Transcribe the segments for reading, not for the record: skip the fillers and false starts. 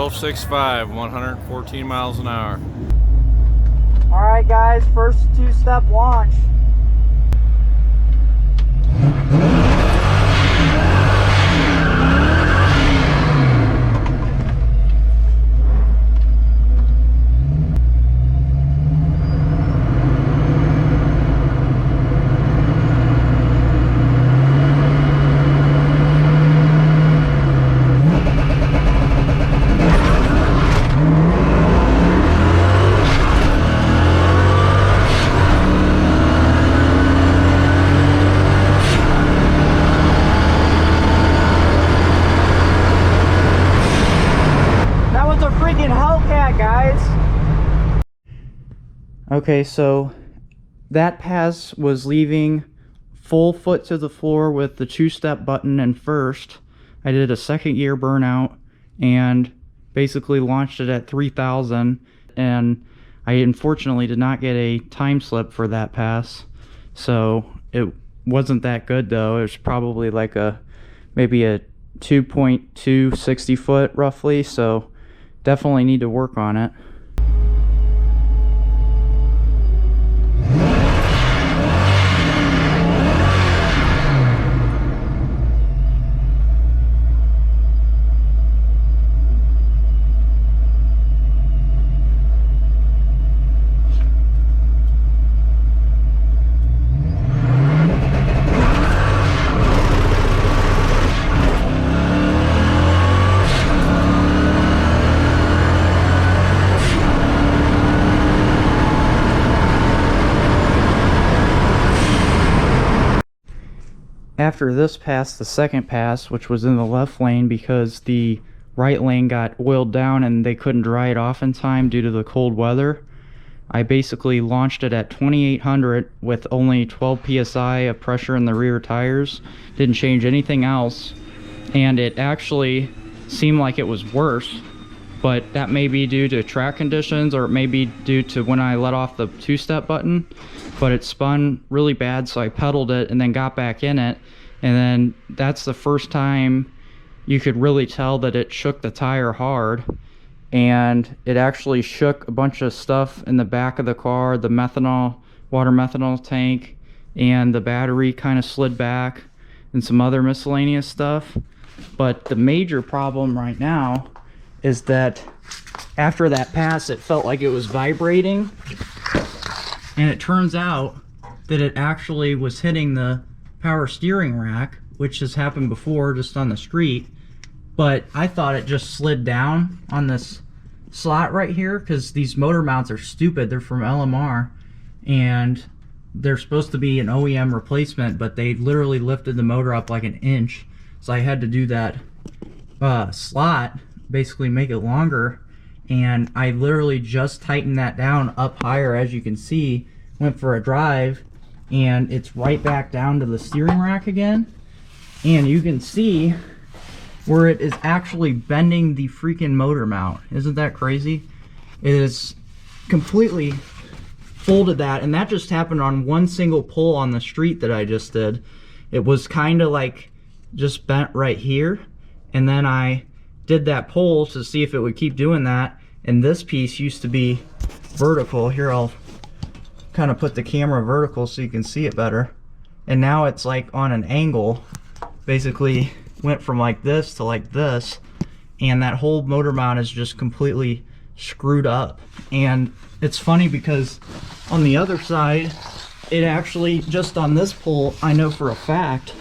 1265, 114 miles an hour. All right, guys, first two-step launch. Okay, so that pass was leaving full foot to the floor with the two-step button in first. I did a second gear burnout and basically launched it at 3,000, and I unfortunately did not get a time slip for that pass, so it wasn't that good though. It was probably like maybe a 2.2 60 foot roughly, so definitely need to work on it. After this pass, the second pass, which was in the left lane because the right lane got oiled down and they couldn't dry it off in time due to the cold weather, I basically launched it at 2800 with only 12 psi of pressure in the rear tires. Didn't change anything else, and it actually seemed like it was worse, but that may be due to track conditions, or it may be due to when I let off the two-step button. But it spun really bad, so I pedaled it and then got back in it, and then that's the first time you could really tell that it shook the tire hard. And it actually shook a bunch of stuff in the back of the car, the water methanol tank, and the battery kind of slid back, and some other miscellaneous stuff. But the major problem right now is that after that pass, it felt like it was vibrating. And it turns out that it actually was hitting the power steering rack, which has happened before just on the street. But I thought it just slid down on this slot right here, because these motor mounts are stupid. They're from LMR, and they're supposed to be an OEM replacement, but they literally lifted the motor up like an inch. So I had to do that slot, basically make it longer. And I literally just tightened that down up higher, as you can see, went for a drive, and it's right back down to the steering rack again. And you can see where it is actually bending the freaking motor mount. Isn't that crazy? It is completely folded that, and that just happened on one single pull on the street that I just did. It was kind of like just bent right here, and then I did that pull to see if it would keep doing that, and this piece used to be vertical. Here, I'll kind of put the camera vertical so you can see it better, and now it's like on an angle. Basically went from like this to like this, and that whole motor mount is just completely screwed up. And it's funny because on the other side, it actually, just on this pull, I know for a fact,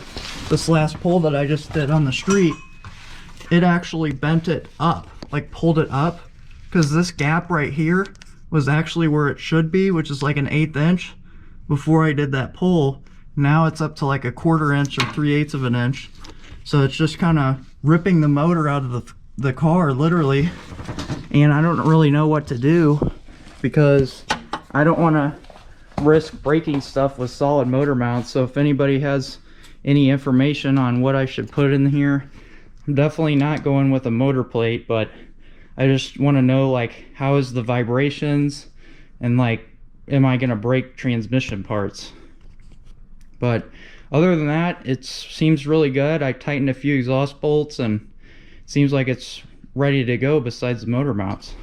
this last pull that I just did on the street, it actually bent it up, like pulled it up, because this gap right here was actually where it should be, which is like an 1/8 inch before I did that pull. Now it's up to like a 1/4 inch or 3/8 of an inch. So it's just kind of ripping the motor out of the car, literally. And I don't really know what to do, because I don't want to risk breaking stuff with solid motor mounts. So if anybody has any information on what I should put in here, I'm definitely not going with a motor plate, but I just want to know, like, how is the vibrations, and like, am I going to break transmission parts? But other than that, it seems really good. I tightened a few exhaust bolts, and it seems like it's ready to go besides the motor mounts.